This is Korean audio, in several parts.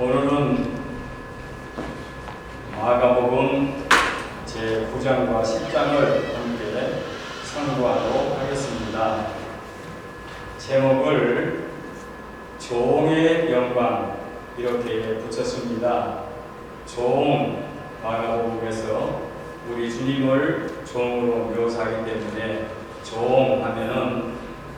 오늘은 마가복음 제9장과 10장을 함께 상고하도록 하겠습니다. 제목을 종의 영광 이렇게 붙였습니다. 종, 마가복음에서 우리 주님을 종으로 묘사하기 때문에 종 하면은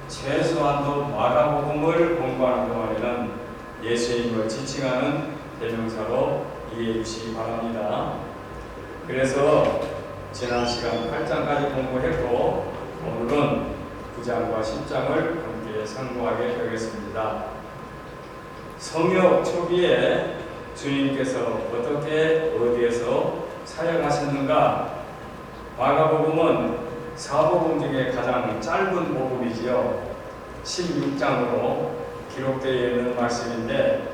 최소한도 마가복음을 공부하는 동안에는 예수의 힘을 지칭하는 대명사로 이해해 주시기 바랍니다. 그래서 지난 시간 8장까지 공부했고 오늘은 9장과 10장을 함께 상고하게 되겠습니다. 성역 초기에 주님께서 어떻게 어디에서 사역하셨는가? 마가복음은 사복음 중에 가장 짧은 복음이지요. 16장으로 기록되어 있는 말씀인데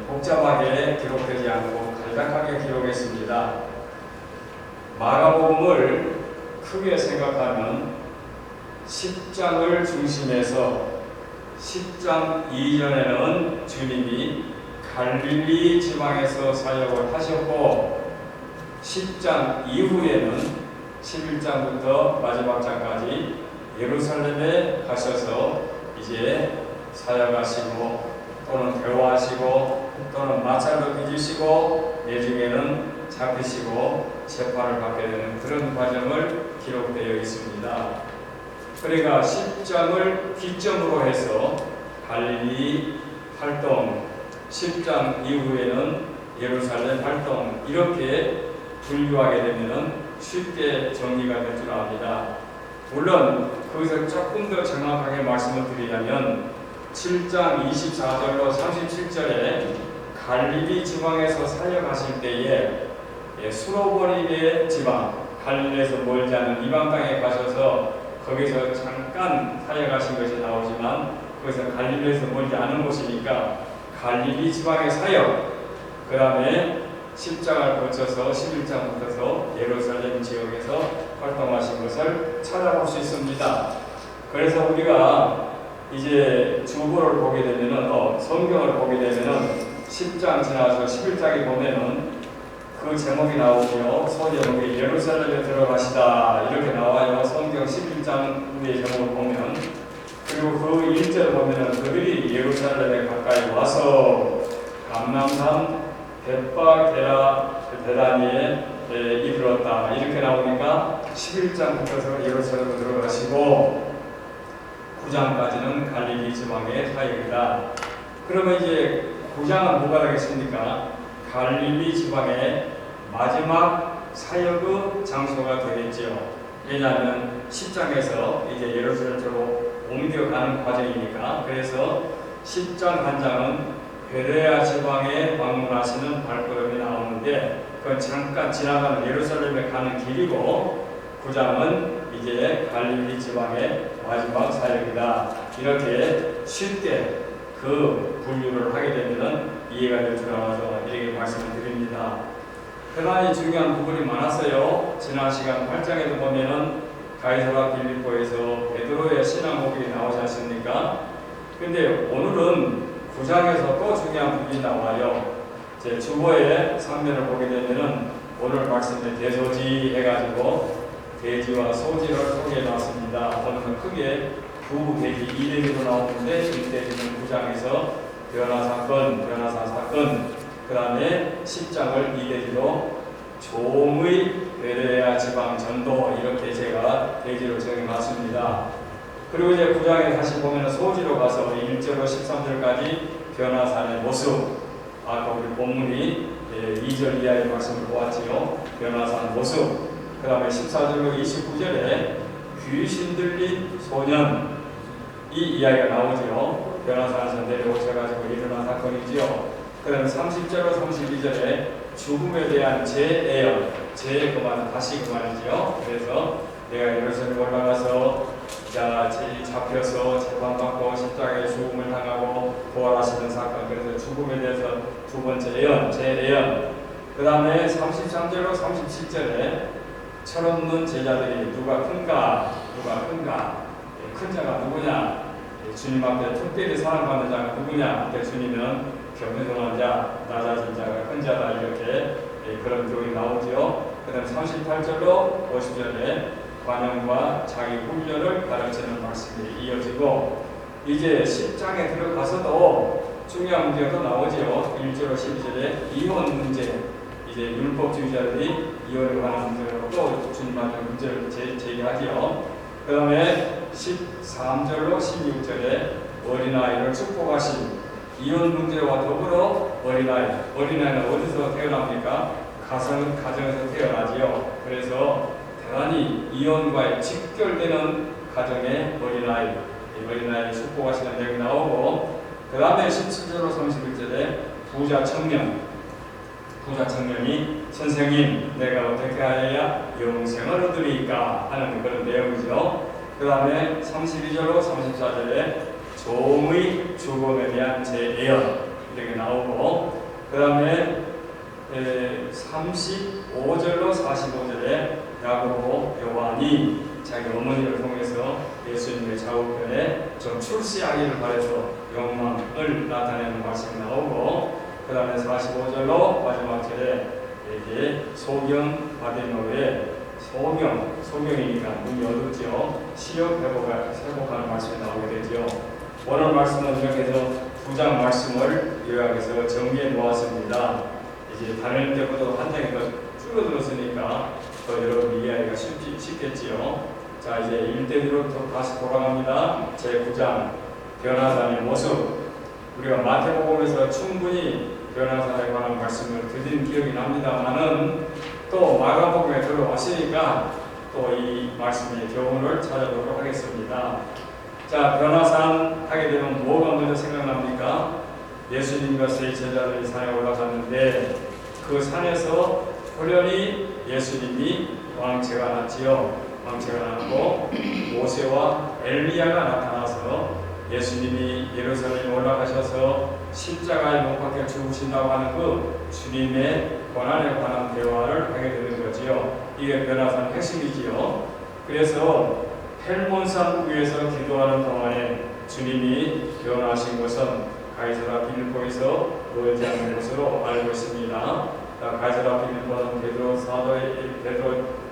복잡하게 기록되지 않고 간략하게 기록했습니다. 마가복음을 크게 생각하면 10장을 중심해서 10장 이전에는 주님이 갈릴리 지방에서 사역을 하셨고 10장 이후에는 11장부터 마지막 장까지 예루살렘에 가셔서 이제 사역하시고 또는 대화하시고 또는 마찰로 빚으시고 내중에는 잡히시고 재판을 받게 되는 그런 과정을 기록되어 있습니다. 그러니까 10장을 기점으로 해서 갈릴리 활동, 10장 이후에는 예루살렘 활동 이렇게 분류하게 되면 쉽게 정리가 될 줄 압니다. 물론 거기서 조금 더 정확하게 말씀을 드리자면 7장 24절로 37절에 갈릴리 지방에서 사역하실 때에 수로보니게 지방, 갈릴리에서 멀지 않은 이방 땅에 가셔서 거기서 잠깐 사역하신 것이 나오지만 거기서 갈릴리에서 멀지 않은 곳이니까 갈릴리 지방의 사역, 그 다음에 10장을 거쳐서 11장부터서 예루살렘 지역에서 활동하신 것을 찾아볼 수 있습니다. 그래서 우리가 이제 주보를 보게 되면은 성경을 보게 되면은 10장 지나서 11장에 보면은 그 제목이 나오고요. 소제목이 예루살렘에 들어가시다 이렇게 나와요. 성경 11장 위의 제목을 보면 그리고 그 1절 보면은 그들이 예루살렘에 가까이 와서 감람산 벳바게라 베다니에 이르렀다 이렇게 나오니까 11장부터서 예루살렘으로 들어가시고 9장까지는 갈릴리 지방의 사역이다. 그러면 이제 9장은 뭐가 되겠습니까? 갈릴리 지방의 마지막 사역의 장소가 되겠지요. 왜냐하면 10장에서 이제 예루살렘으로 옮겨가는 과정이니까. 그래서 10장 한 장은 베레아 지방에 방문하시는 발걸음이 나오는데 그건 잠깐 지나가는 예루살렘에 가는 길이고 9장은 이제 갈릴리 지방의 마지막 사역이다. 이렇게 쉽게 그 분류를 하게 되면 이해가 될 줄 알아서 이렇게 말씀을 드립니다. 그러나 중요한 부분이 많았어요. 지난 시간 8장에도 보면은 가이사라 빌립보에서 베드로의 신앙 고백이 나오지 않습니까? 근데 오늘은 9장에서 또 중요한 부분이 나와요. 제 주보의 3면을 보게 되면은 오늘 말씀에 대소지 해가지고 대지와 소지를 소개해 놨습니다. 오늘은 크게 두 대지 2대지로 나오는데 1대지는 9장에서 변화사 사건 그 다음에 10장을 2대지로 종의 베레아 지방 전도 이렇게 제가 대지로 정해놨습니다. 그리고 이제 9장에 다시 보면 소지로 가서 1절로 13절까지 변화산의 모습 아까 우리 본문이 2절 이하의 말씀을 보았지요. 변화산 모습 그 다음에 14절로 29절에 귀신 들린 소년 이 이야기가 나오지요. 변화산에서 내려오셔가지고 일어난 사건이지요. 그 다음에 30절로 32절에 죽음에 대한 재예언 그 말은 다시 그 말이지요. 그래서 내가 예루살렘 올라가서 잡혀서 재판받고 십자가에 죽음을 당하고 부활하시는 사건 그래서 죽음에 대해서 두 번째 예언 재예언 그 다음에 33절로 37절에 철없는 제자들이 누가 큰가 큰 자가 누구냐 주님 앞에 특별히 사랑받는 자가 누구냐? 주님은 겸손한 자, 낮아진 자가 큰 자다 이렇게 그런 교훈이 나오죠. 그 다음 38절로 50절에 관용과 자기 훈련을 가르치는 말씀이 이어지고 이제 10장에 들어가서도 중요한 문제가 나오죠. 1절로 12절에 이혼 문제, 이제 율법주의자들이 이혼에 관한 문제로 또 주님한테 문제를 제기하지요. 그 다음에 13절로 16절에 어린아이를 축복하신 이혼 문제와 더불어 어린아이는 어디서 태어납니까? 가정에서 태어나지요. 그래서 대단히 이혼과 직결되는 가정의 어린아이 축복하시는 내용이 나오고 그 다음에 17절로 31절에 부자 청년이 선생님 내가 어떻게 하여야 영생을 얻으리까 하는 그런 내용이죠. 그 다음에 32절로 34절에 종의 죽음에 대한 재예언 이렇게 나오고 그 다음에 35절로 45절에 야고보 요한이 자기 어머니를 통해서 예수님의 좌우편에 좀 출세하기를 바라서 욕망을 나타내는 말씀이 나오고 그 다음에 45절로 마지막 절에 이제 소경 바디노의 소경이니까 눈이 어둡죠. 시력 회복하는 말씀이 나오게 되죠. 오늘 말씀은 이렇게 해서 9장 말씀을 요약해서 정리해 놓았습니다. 이제 다른 때보다 한 장이 더 줄어들었으니까 더 여러분 이해하기가 쉽겠지요. 자 이제 1대1로 다시 돌아갑니다. 제9장 변화산의 모습. 우리가 마태복음에서 충분히 변화산에 관한 말씀을 드린 기억이 납니다만은 또 마가복음에 들어왔으니까 또 이 말씀의 교훈을 찾아보도록 하겠습니다. 자 변화산 하게 되면 뭐가 먼저 생각납니까? 예수님과 세 제자들이 산에 올라갔는데 그 산에서 호련히 예수님이 왕체가 났지요. 왕체가 났고 모세와 엘리야가 나타나서 예수님이 예루살렘에 올라가셔서 십자가에 못 박혀 죽으신다고 하는 그 주님의 고난에 관한 대화를 하게 되는 거지요. 이게 변화산 핵심이지요. 그래서 헬몬산 위에서 기도하는 동안에 주님이 변화하신 것은 가이사라 필리포에서 멀지 않은 곳으로 알고 있습니다. 가이사라 필리포는 베드로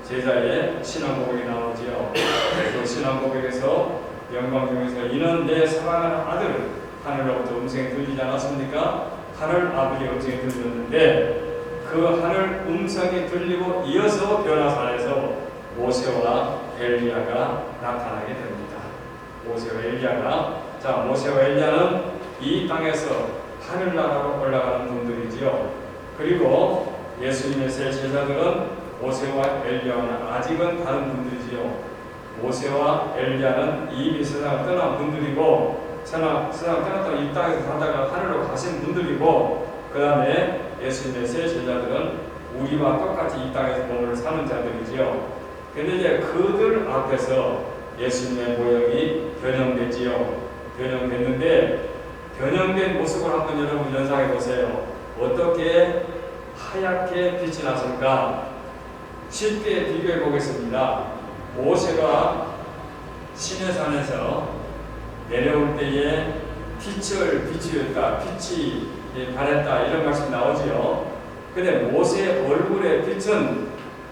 제자의 신앙고백이 나오지요. 그 신앙고백에서 영광 중에서 이는 내 사랑하는 아들 하늘로부터 음성이 들리지 않았습니까? 하늘 아버지 음성이 들렸는데 그 하늘 음성이 들리고 이어서 변화산에서 모세와 엘리야가 나타나게 됩니다. 모세와 엘리야는 이 땅에서 하늘나라로 올라가는 분들이지요. 그리고 예수님의 세 제자들은 모세와 엘리야는 아직은 다른 분들이지요. 모세와 엘리야는 이미 세상을 떠난 분들이고 세상을 떠났다가 이 땅에서 살다가 하늘로 가신 분들이고 그 다음에 예수님의 세 제자들은 우리와 똑같이 이 땅에서 몸을 사는 자들이지요. 근데 이제 그들 앞에서 예수님의 모형이 변형됐는데 변형된 모습을 한번 여러분 연상해 보세요. 어떻게 하얗게 빛이 났을까? 쉽게 비교해 보겠습니다. 모세가 시내산에서 내려올 때에 빛을 비추었다, 빛이 발했다 이런 말씀이 나오지요. 근데 모세의 얼굴의 빛은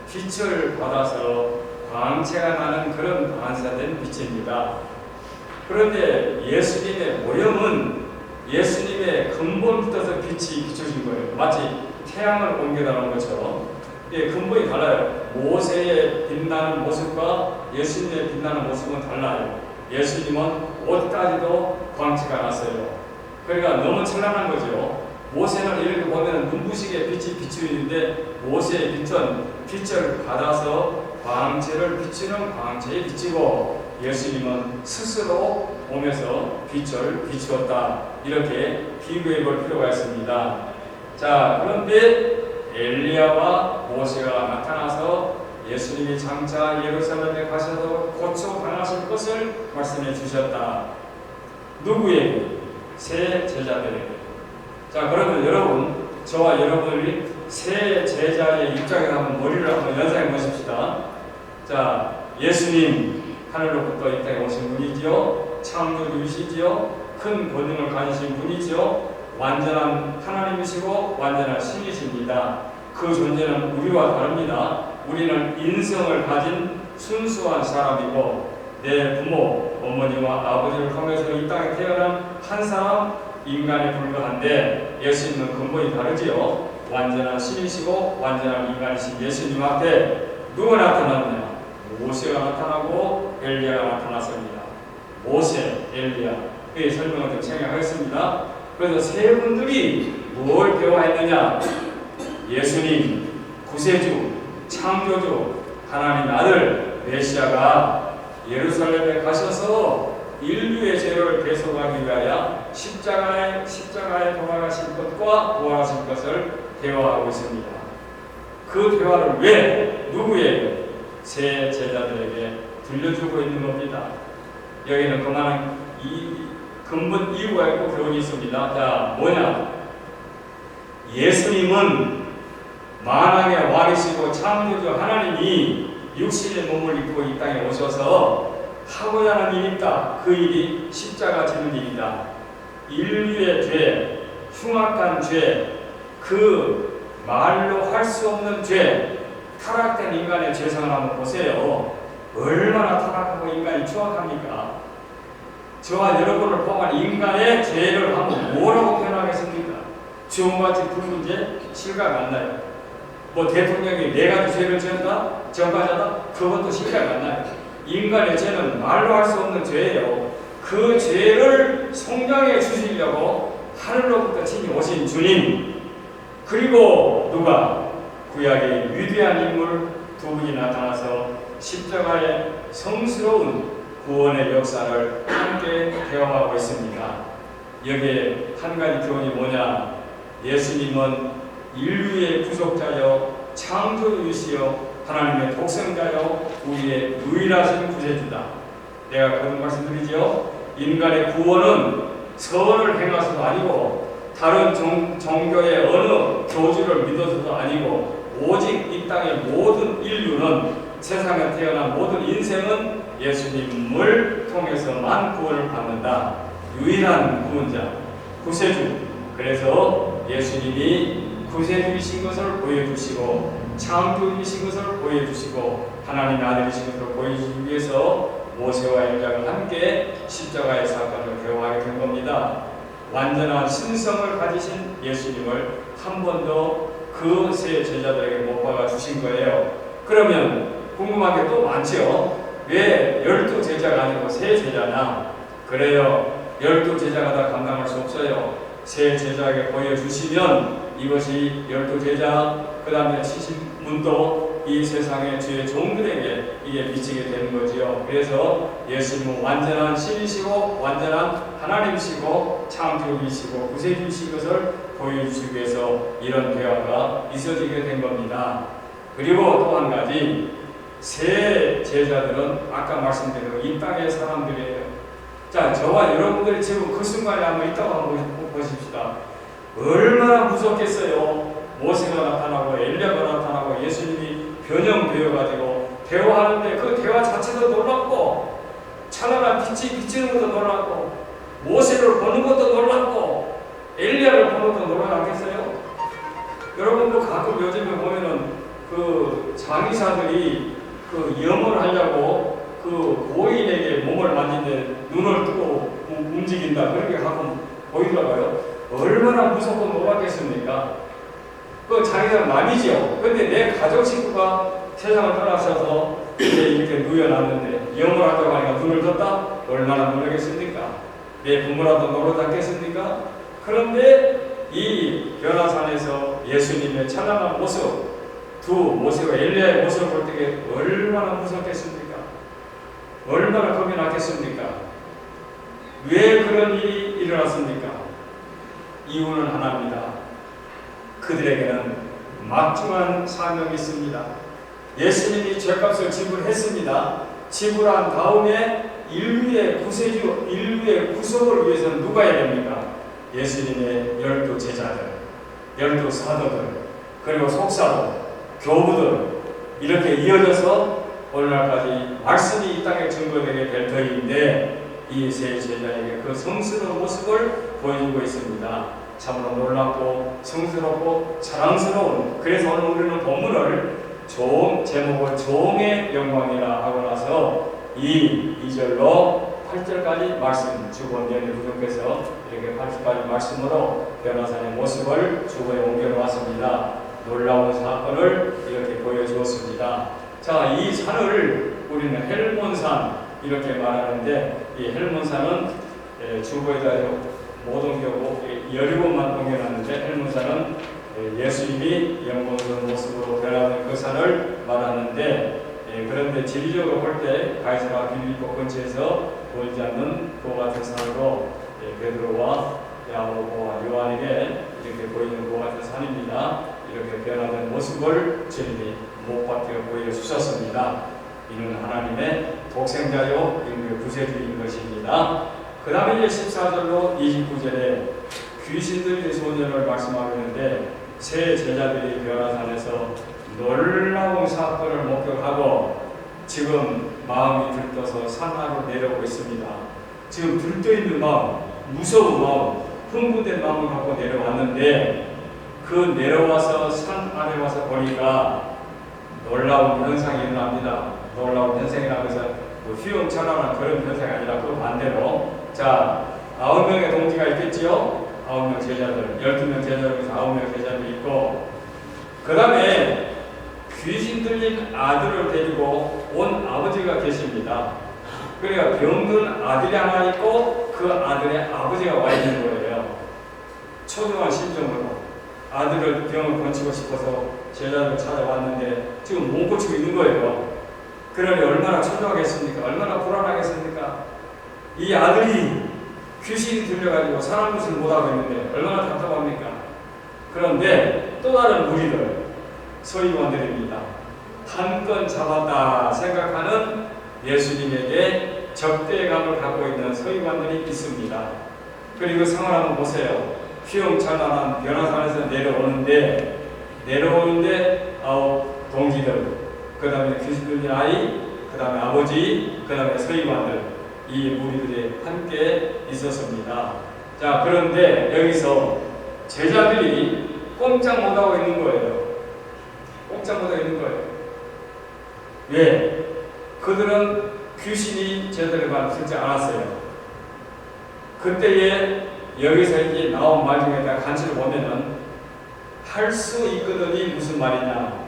빛을 받아서 광채가 나는 그런 반사된 빛입니다. 그런데 예수님의 모형은 예수님의 근본부터서 빛이 비춰진 거예요. 마치 태양을 옮겨다 놓은 것처럼 근본이 달라요. 모세의 빛나는 모습과 예수님의 빛나는 모습은 달라요. 예수님은 옷까지도 광채가 났어요. 그러니까 너무 찬란한 거죠. 모세는 이렇게 보면 눈부시게 빛이 비추는데 모세의 빛은 빛을 받아서 광채를 비추는 광채에 비치고 예수님은 스스로 몸에서 빛을 비추었다. 이렇게 비교해 볼 필요가 있습니다. 자, 그런데 엘리야와 모세가 나타나서 예수님이 장차 예루살렘에 가셔서 고쳐 당하실 것을 말씀해 주셨다. 누구에게? 세 제자들에게. 자, 그러면 여러분, 저와 여러분이 세 제자의 입장에서 한번 머리를 한번 연상해 보십시다. 자, 예수님 하늘로부터 이 땅에 오신 분이지요. 창조주이시지요. 큰 권능을 가지신 분이지요. 완전한 하나님이시고 완전한 신이십니다. 그 존재는 우리와 다릅니다. 우리는 인성을 가진 순수한 사람이고 내 부모, 어머니와 아버지를 통해서 이 땅에 태어난 한 사람 인간에 불과한데 예수님은 근본이 다르지요. 완전한 신이시고 완전한 인간이신 예수님 앞에 누가 나타났느냐? 모세가 나타나고 엘리야가 나타났습니다. 모세, 엘리야. 그 설명을 좀 생략하겠습니다. 그래서 세 분들이 뭘 대화했느냐? 예수님, 구세주, 창조주, 하나님 아들 메시아가 예루살렘에 가셔서 인류의 죄를 대속하기 위하여 십자가에 돌아가신 것과 부활하신 것을 대화하고 있습니다. 그 대화를 왜 누구에게? 세 제자들에게 들려주고 있는 겁니다. 여기는 그만한 근본 이유가 있고 교훈이 있습니다. 자, 뭐냐? 예수님은 만왕의 왕이시고 창조주 하나님이 육신의 몸을 입고 이 땅에 오셔서 하고자 하는 일이 있다. 그 일이 십자가 지는 일이다. 인류의 죄, 흉악한 죄, 그 말로 할 수 없는 죄, 타락된 인간의 죄상을 한번 보세요. 얼마나 타락하고 인간이 추악합니까? 저와 여러분을 포함한 인간의 죄를 한번 뭐라고 표현하겠습니까? 주홍같이 붉은 죄? 실감 안 나요. 뭐 대통령이 네 가지 죄를 지었다? 전과자다? 그것도 실감 안 나요. 인간의 죄는 말로 할 수 없는 죄예요. 그 죄를 속량해 주시려고 하늘로부터 친히 오신 주님, 그리고 누가? 구약의 위대한 인물 두 분이 나타나서 십자가의 성스러운 구원의 역사를 함께 대화하고 있습니다. 여기에 한 가지 교훈이 뭐냐? 예수님은 인류의 구속자여 창조주이시여 하나님의 독생자여 우리의 유일하신 구세주다. 내가 거듭 말씀드리죠. 인간의 구원은 선을 행해서도 아니고 다른 종교의 어느 교주를 믿어서도 아니고 오직 이 땅의 모든 인류는 세상에 태어난 모든 인생은 예수님을 통해서만 구원을 받는다. 유일한 구원자, 구세주. 그래서 예수님이 구세주이신 것을 보여주시고 창조주이신 것을 보여주시고 하나님의 아들이신 것을 보여주기 위해서 모세와 엘리야가 함께 십자가의 사건을 대화하게 된 겁니다. 완전한 신성을 가지신 예수님을 한 번 더 그 세 제자들에게 못 박아 주신 거예요. 그러면 궁금한 게 또 많죠. 왜 12제자가 아니고 세 제자냐? 그래요. 12제자가 다 감당할 수 없어요. 세 제자에게 보여주시면 이것이 12제자, 그 다음에 70문도 이 세상의 주의 종들에게 이게 미치게 되는 거지요. 그래서 예수님은 완전한 신이시고 완전한 하나님이시고 창조주이시고 구세주이신 것을 보여주시기 위해서 이런 대화가 있어지게 된 겁니다. 그리고 또 한 가지, 세 제자들은 아까 말씀드린 이 땅의 사람들이에요. 자, 저와 여러분들이 지금 그 순간에 한번 있다고 한번 보십시다. 얼마나 무섭겠어요. 모세가 나타나고 엘리야가 나타나고 예수님이 변형되어가지고 대화하는데 그 대화 자체도 놀랍고 찬란한 빛이 비치는 것도 놀랍고 모세를 보는 것도 놀랍고 엘리야를 보는 것도 놀라지 않겠어요? 여러분도 가끔 요즘에 보면은 그 장의사들이 그 염을 하려고 그 고인에게 몸을 만지는데 눈을 뜨고 움직인다 그렇게 가끔 보이더라고요. 얼마나 무섭고 놀랍겠습니까? 그 자기가 남이죠. 근데 내 가족 식구가 세상을 떠나셔서 이렇게 누워놨는데 염을 하자고 하니까 눈을 떴다? 얼마나 놀라겠습니까? 내 부모라도 놀라지 않겠습니까? 그런데 이 변화산에서 예수님의 찬란한 모습, 두 모세와 엘리야의 모습을 볼 때 얼마나 무섭겠습니까? 얼마나 겁이 났겠습니까? 왜 그런 일이 일어났습니까? 이유는 하나입니다. 그들에게는 막중한 사명이 있습니다. 예수님이 죄값을 지불했습니다. 지불한 다음에 인류의 구세주, 인류의 구속을 위해서는 누가 해야 됩니까? 예수님의 12제자들, 12사도들, 그리고 속사도, 교부들 이렇게 이어져서 오늘날까지 말씀이 이 땅에 증거되게 될 터인데 이 세 제자에게 그 성스러운 모습을 보여주고 있습니다. 참으로 놀랍고 성스럽고 자랑스러운, 그래서 오늘 우리는 본문을 제목을 종의 영광이라 하고 나서 이 2절로 8절까지 말씀, 주권되는 부족해서 이렇게 8절까지 말씀으로 변호사의 모습을 주거에 옮겨놓았습니다. 놀라운 사건을 이렇게 보여주었습니다. 자, 이 산을 우리는 헬몬산 이렇게 말하는데, 이 헬몬산은 주거에다 모든 경우 17만 공개놨는데, 헬몬산은 예수님이 영광스러운 모습으로 변화된 그 산을 말하는데, 그런데 지리적으로 볼 때 가이사라 빌립보 근처에서 보이지 않는 그 같은 산으로 베드로와 야고보와 요한에게 이렇게 보이는 그 같은 산입니다. 이렇게 변화된 모습을 주님이 못 박혀 보여주셨습니다. 이는 하나님의 독생자요 인류의 구세주인 것입니다. 그 다음에 이제 14절로 29절에 귀신들의 소년을 말씀하고 있는데, 새 제자들이 변화산에서 놀라운 사건을 목격하고 지금 마음이 들떠서 산하로 내려오고 있습니다. 지금 들떠있는 마음, 무서운 마음, 흥분된 마음을 갖고 내려왔는데, 그 내려와서 산 아래 와서 보니까 놀라운 현상이 일어납니다. 놀라운 현상이라는 것은 뭐 휘황찬란한 그런 현상이 아니라 그 반대로, 자, 9명의 동지가 있겠지요. 9명 제자들, 12명 제자들, 9명 제자들이 있고, 그 다음에 귀신 들린 아들을 데리고 온 아버지가 계십니다. 그러니까 병든 아들이 하나 있고 그 아들의 아버지가 와 있는 거예요. 초조한 심정으로 아들을 병을 고치고 싶어서 제자를 찾아왔는데 지금 못 고치고 있는 거예요. 그러니 얼마나 초조하겠습니까? 얼마나 불안하겠습니까? 이 아들이 귀신이 들려가지고 사람 것을 못하고 있는데 얼마나 답답합니까? 그런데 또 다른 무리들, 서기관들입니다. 한 건 잡았다 생각하는 예수님에게 적대감을 갖고 있는 서기관들이 있습니다. 그리고 상황을 한번 보세요. 휘황찬란한 변화산에서 내려오는데 9 동지들, 그 다음에 귀신 들린 아이, 그 다음에 아버지, 그 다음에 서기관들, 이 무리들이 함께 있었습니다. 자, 그런데 여기서 제자들이 꼼짝 못하고 있는 거예요. 꼼짝 못하고 있는 거예요. 왜? 그들은 귀신이 제자들에 들지 않았어요. 그때에 여기서 이제 나온 말 중에 간추를 보면은 할 수 있거든이 무슨 말이냐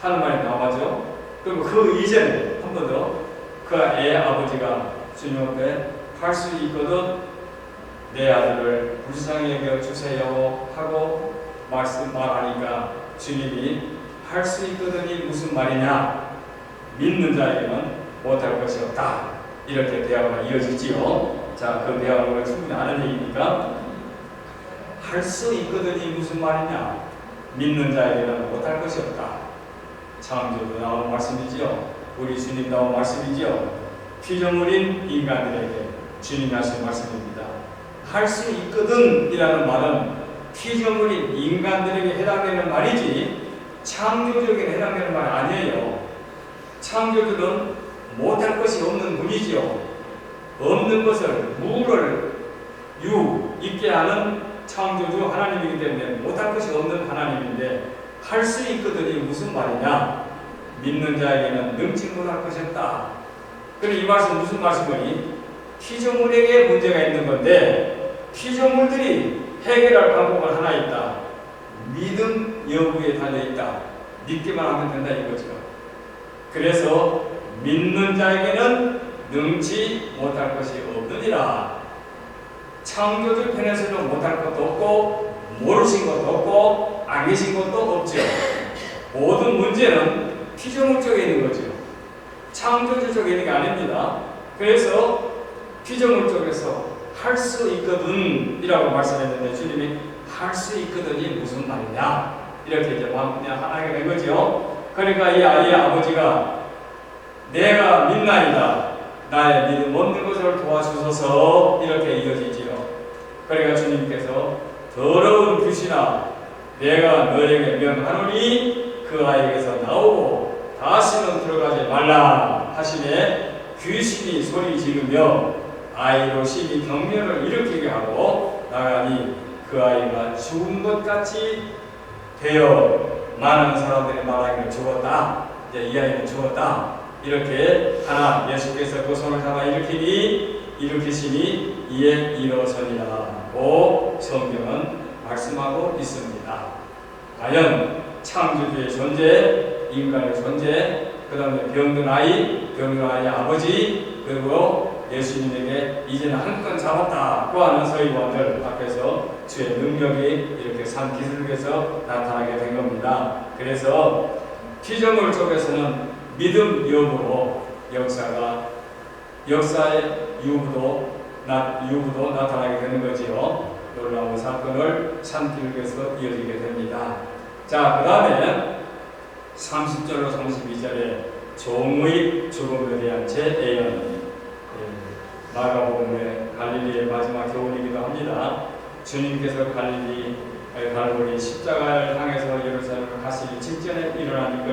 하는 말이 나와죠. 그리고 그 이전에 한 번 더 그 애 아버지가 주님 앞에 할 수 있거든 내 아들을 불쌍히 여겨 주세요 하고 말하니까 주님이 할 수 있거든이 무슨 말이냐, 믿는 자에게는 못할 것이 없다, 이렇게 대화가 이어지지요. 자, 그 대화를 충분히 아는 얘기니까 할 수 있거든이 무슨 말이냐, 믿는 자에게는 못할 것이 없다. 창조도 나온 말씀이지요. 우리 주님 나온 말씀이지요. 피조물인 인간들에게 주님이 하신 말씀입니다. 할 수 있거든 이라는 말은 피조물인 인간들에게 해당되는 말이지 창조적인 해당되는 말이 아니에요. 창조주는 못할 것이 없는 분이지요. 없는 것을 무를 있게 하는 창조주 하나님이기 때문에 못할 것이 없는 하나님인데, 할 수 있거든이 무슨 말이냐, 믿는 자에게는 능치 못할 것이 없다. 그럼 이 말씀 무슨 말씀이니? 피조물에게 문제가 있는 건데 피조물들이 해결할 방법은 하나 있다. 믿음 여부에 달려있다. 믿기만 하면 된다 이거죠. 그래서 믿는 자에게는 능치 못할 것이 없느니라. 창조주 편에서는 못할 것도 없고 모르신 것도 없고 안 계신 것도 없죠. 모든 문제는 피조물 쪽에 있는 거죠. 창조주 쪽에 있는 게 아닙니다. 그래서 피조물 쪽에서 할 수 있거든 이라고 말씀했는데 주님이 할 수 있거든이 무슨 말이냐 이렇게 이제 그냥 하나가 된 거죠. 그러니까 이 아이의 아버지가 내가 믿나이다, 나의 믿음 없는 것을 도와주소서, 이렇게 이어지지요. 그러니까 주님께서 더러운 귀신아 내가 너에게 명하노니 그 아이에게서 나오고 다시는 들어가지 말라 하시매 귀신이 소리 지르며 아이로 심히 경멸을 일으키게 하고 나가니 그 아이가 죽은 것 같이 되어 많은 사람들이 말하기를 죽었다. 이제 이 아이는 죽었다. 이렇게 하나 예수께서 그 손을 잡아 일으키시니 이에 일어서니라고 성경은 말씀하고 있습니다. 과연 창조주의 존재, 인간의 존재, 그 다음에 병든 아이의 아버지, 그리고 예수님에게 이제는 한 건 잡았다고 하는 서기관들 앞에서 주의 능력이 이렇게 산 기술에서 나타나게 된 겁니다. 그래서 피조물 쪽에서는 믿음 여부로 역사의 유부도 나타나게 되는 거지요. 놀라운 사건을 산 기록에서 이어지게 됩니다. 자, 그 다음에 30절로 32절에 종의 죽음에 대한 재예언, 마가복음의 갈릴리의 마지막 교훈이기도 합니다. 주님께서 갈보리 십자가를 향해서 예루살렘을 가시기 직전에 일어난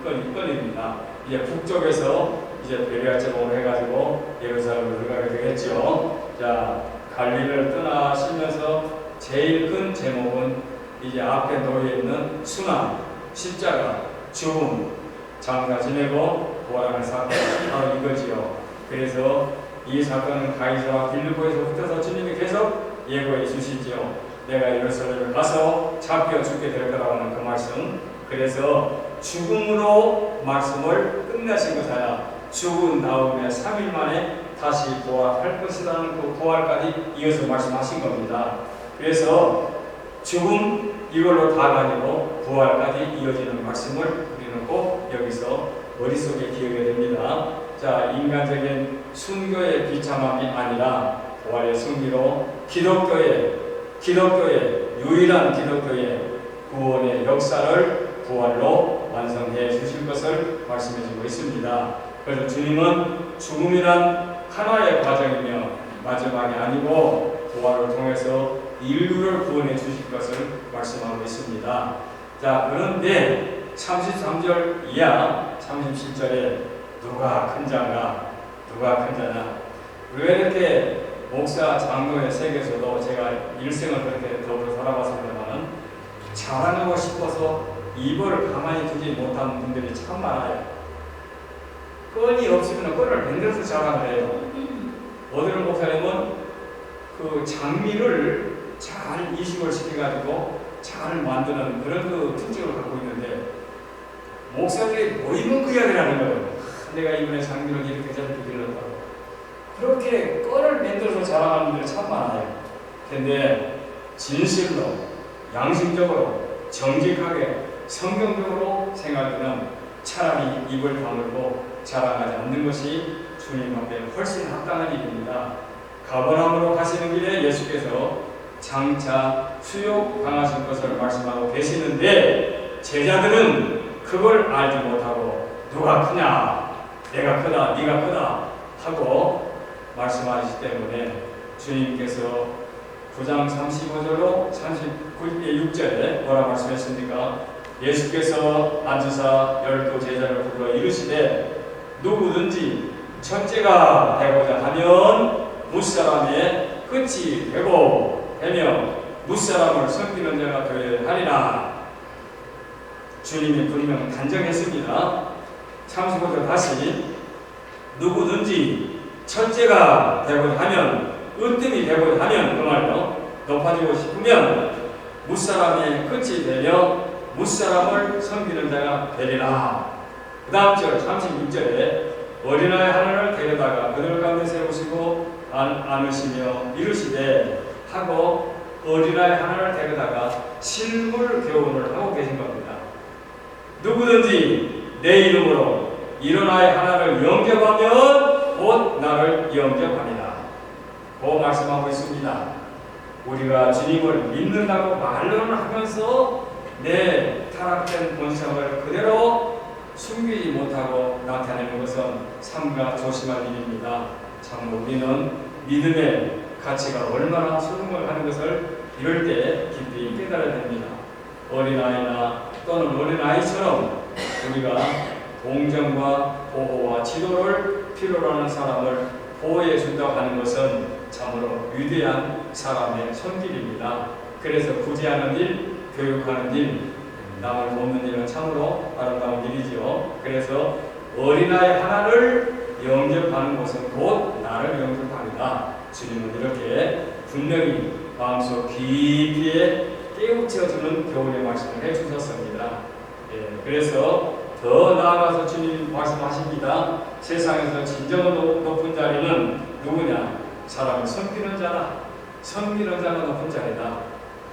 건입니다. 이제 북쪽에서 이제 베레아 제목을 해가지고 예루살렘을 들어가게 되겠죠. 자, 갈릴리를 떠나시면서 제일 큰 제목은 이제 앞에 놓여 있는 순환, 십자가, 죽음, 장사 지내고 부활하는 사건, 바로 이거지요. 그래서 이 사건은 가이사와 빌립보에서부터 주님이 계속 예고해 주시지요. 내가 예루살렘에 가서 잡혀 죽게 될 거라고 하는 그 말씀. 그래서 죽음으로 말씀을 끝내신 것이야. 죽은 다음에 3일 만에 다시 부활할 것이라는 그 부활까지 이어서 말씀하신 겁니다. 그래서 죽음 이걸로 다가 아니고 부활까지 이어지는 말씀을 우리는 꼭 여기서 머릿속에 기억해야 됩니다. 자, 인간적인 순교의 비참함이 아니라 부활의 승리로 기독교의 유일한 기독교의 구원의 역사를 부활로 완성해 주실 것을 말씀해 주고 있습니다. 그래서 주님은 죽음이란 하나의 과정이며 마지막이 아니고 부활을 통해서 인류를 구원해 주실 것을 말씀하고 있습니다. 자, 그런데 33절 이하 37절에 누가 큰 자냐? 왜 이렇게 목사 장로의 세계에서도 제가 일생을 그렇게 더불어 살아봤습니다만 자랑하고 싶어서 입을 가만히 두지 못하는 분들이 참 많아요. 끈이 없으면 끈을 만들어서 자랑을 해요. 어떤 목사님은 그 장미를 잘 이식을 시켜가지고 잘 만드는 그런 그 특징을 갖고 있는데 목사들이 모이면 그 이야기를 하는 거예요. 내가 이번에 장미를 이렇게 저렇게 길렀다고. 그렇게 끈을 만들어서 자랑하는 분들이 참 많아요. 근데 진실로, 양심적으로, 정직하게, 성경적으로 생각하면 차라리 입을 다물고 자랑하지 않는 것이 주님 앞에 훨씬 합당한 일입니다. 가버나움으로 가시는 길에 예수께서 장차 수욕 당하실 것을 말씀하고 계시는데 제자들은 그걸 알지 못하고 누가 크냐? 내가 크다, 네가 크다 하고 말씀하시기 때문에 주님께서 9장 35절로 36절에 뭐라 말씀했습니까? 예수께서 앉으사 12 제자를 불러 이르시되 누구든지 첫째가 되고자 하면 무사람의 끝이 되며 무사람을 섬기는 자가 되어야 하리라. 주님이 분명 단정했습니다. 35절 다시 누구든지 첫째가 되고자 하면 으뜸이 되고자 하면 그 말로 높아지고 싶으면 무사람의 끝이 되며 무사람을 섬기는 자가 되리라. 그 다음 절 36절에 어린아이 하나를 데려다가 그들 가운데 세우시고 안으시며 이르시되 하고 어린아이 하나를 데려다가 실물 교훈을 하고 계신 겁니다. 누구든지 내 이름으로 이런 아이 하나를 영접하면 곧 나를 영접하리라. 고 말씀하고 있습니다. 우리가 주님을 믿는다고 말로는 하면서 내 타락된 본성을 그대로 숨기지 못하고 나타내는 것은 삼가 조심할 일입니다. 참 우리는 믿음의 가치가 얼마나 소중하는 것을 이럴 때 깊이 깨달아야 됩니다. 어린아이나 또는 어린아이처럼 우리가 공정과 보호와 지도를 필요로 하는 사람을 보호해 준다고 하는 것은 참으로 위대한 사람의 손길입니다. 그래서 구제하는 일, 교육하는 일, 남을 돕는 일은 참으로 아름다운 일이지요. 그래서 어린아이 하나를 영접하는 것은 곧 나를 영접합니다. 주님은 이렇게 분명히 마음속 깊이에 깨우쳐주는 교훈의 말씀을 해주셨습니다. 그래서 더 나아가서 주님 말씀하십니다. 세상에서 진정으로 높은 자리는 누구냐? 사람을 섬기는 자라. 섬기는 자가 높은 자리다.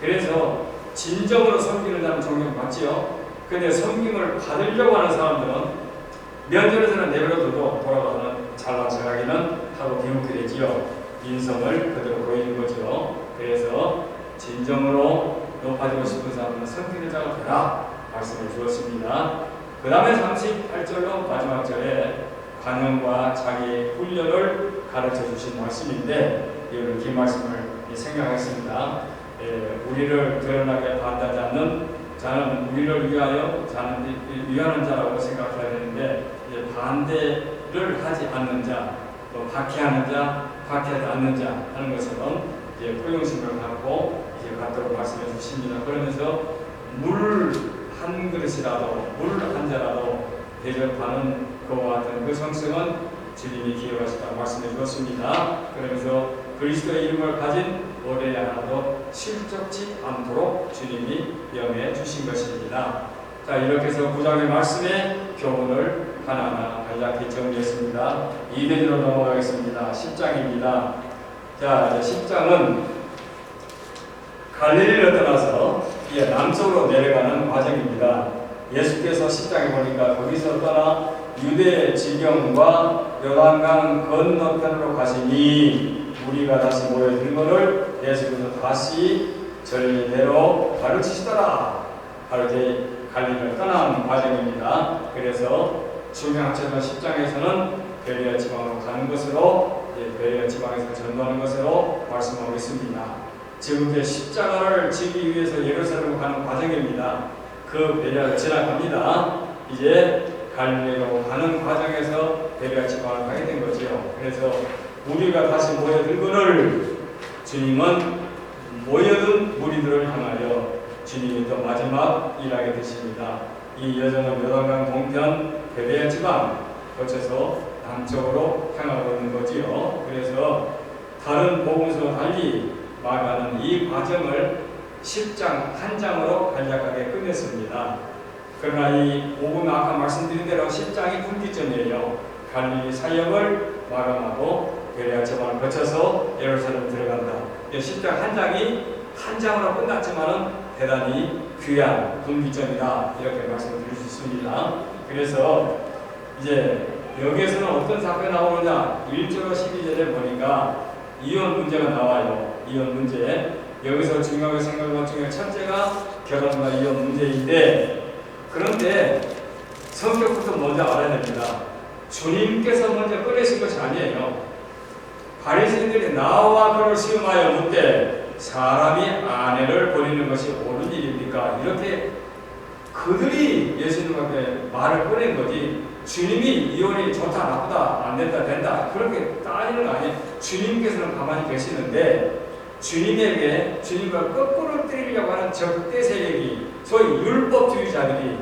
그래서 진정으로 섬기는 자는 존경받지요. 근데 섬김을 받으려고 하는 사람들은 면전에서는 내버려둬도 돌아가서는 잘난 척하기는 하고 비웃게 되지요. 인성을 그대로 보이는 거죠. 그래서 진정으로 높아지고 싶은 사람은 섬기는 자가 되라 말씀을 주었습니다. 그 다음에 38절로 마지막 절에 관용과 자기 훈련을 가르쳐 주신 말씀인데, 이거는 긴 말씀을 생각했습니다. 우리를 드러나게 반대하지 않는 자는 우리를 위하는 자라고 생각해야 되는데, 반대를 하지 않는 자, 또 박해하는 자, 박해하지 않는 자 하는 것은 포용심을 갖고 갖도록 말씀해 주십니다. 그러면서 물 한 그릇이라도, 물 한 잔이라도 대접하는 그와 같은 그 성성은 주님이 기억하시다고 말씀해 주었습니다. 그러면서 그리스도의 이름을 가진 어린아이 하나도 실족치 않도록 주님이 명해 주신 것입니다. 자, 이렇게 해서 9장의 말씀의 교훈을 하나하나 간략히 정리했습니다. 2대로 넘어가겠습니다. 10장입니다. 자, 이제 10장은 갈릴리를 떠나서 남쪽으로 내려가는 과정입니다. 예수께서 10장에 보니까 거기서 떠나 유대 지경과 요단강 건너편으로 가시니 우리가 다시 모여들거를 예수께서 다시 전리대로 가르치시더라. 바로 이제 갈릴리를 떠나는 과정입니다. 그래서 중요학자는 10장에서는 베레아 지방으로 가는 것으로, 베레아 지방에서 전도하는 것으로 말씀하고 있습니다. 지금 이제 십자가를 지기 위해서 예루살렘으로 가는 과정입니다. 그 베레아를 지나갑니다. 이제 갈릴리로 가는 과정에서 베레아 지방을 가게 된 거죠. 그래서 우리가 다시 모여들거를 주님은 모여든 무리들을 향하여 주님이 또 마지막 일하게 되십니다. 이 여정은 요단강 동편 베레아 지방 거쳐서 남쪽으로 향하고 있는 거지요. 그래서 다른 복음서와 달리 마가는 이 과정을 10장 한 장으로 간략하게 끝냈습니다. 그러나 이 5분 아까 말씀드린 대로 10장이 분기점이에요. 갈릴리 사역을 마감하고 베레아 지방을 거쳐서 예루살렘 들어간다. 10장 한 장이 한 장으로 끝났지만은 대단히 귀한 분기점이다, 이렇게 말씀을 드릴 수 있습니다. 그래서 이제 여기에서는 어떤 사건이 나오느냐, 1절 12절에 보니까 이혼 문제가 나와요. 이혼 문제. 여기서 중요하게 생각하는 것 중에 첫째가 결혼과 이혼 문제인데, 그런데 성격부터 먼저 알아야 됩니다. 주님께서 먼저 꺼내신 것이 아니에요. 바리새인들이 나와 그를 시험하여 묻되 사람이 아내를 버리는 것이 옳은 일입니까? 이렇게 그들이 예수님한테 말을 꺼낸 거지, 주님이 이혼이 좋다 나쁘다 안 된다 된다 그렇게 따지는 거 아니에요. 주님께서는 가만히 계시는데 주님에게 주님과 거꾸로 때리려고 하는 적대 세력이, 소위 율법주의자들이,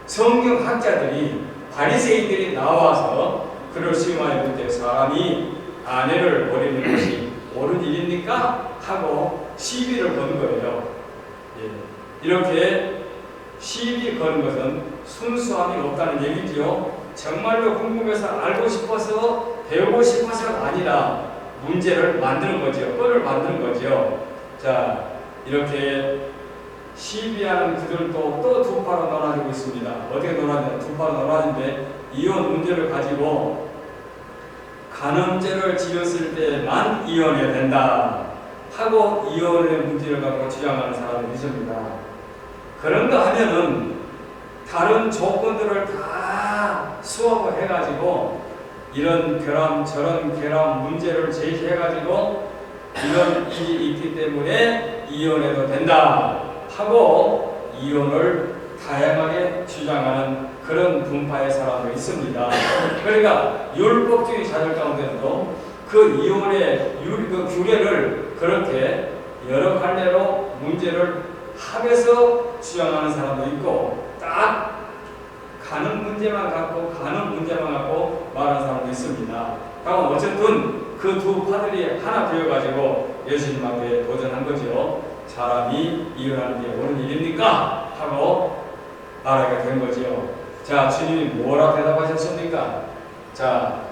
성경학자들이, 바리새인들이 나와서 그를 시험하여 묻되 사람이 아내를 버리는 것이 옳은 일입니까? 하고 시비를 거는 거예요. 이렇게 시비 거는 것은 순수함이 없다는 얘기죠. 정말로 궁금해서 알고 싶어서 배우고 싶어서가 아니라 문제를 만드는 거죠. 뻔을 만드는 거죠. 자, 이렇게 시비하는 그들도 또 두 파로 나눠지고 있습니다. 어떻게 나눠지냐? 두 파로 나눠지는데, 이혼 문제를 가지고 간음죄를 지었을 때만 이혼해야 된다 하고 이혼의 문제를 갖고 주장하는 사람들이 있습니다. 그런가 하면은 다른 조건들을 다 수업을 해가지고 이런 결함 저런 결함 문제를 제시해가지고 이런 일이 있기 때문에 이혼해도 된다 하고 이혼을 다양하게 주장하는 그런 분파의 사람도 있습니다. 그러니까 율법주의 자들 가운데도 그 이혼의 그 규례를 그렇게 여러 갈래로 문제를 합해서 주장하는 사람도 있고, 딱 가는 문제만 갖고 말하는 사람도 있습니다. 그럼 어쨌든 그 두 파들이 하나 되어가지고 예수님 앞에 도전한 거죠. 사람이 이혼하는 게 옳은 일입니까? 하고 말하게 된 거지요. 자, 주님이 뭐라 대답하셨습니까? 자,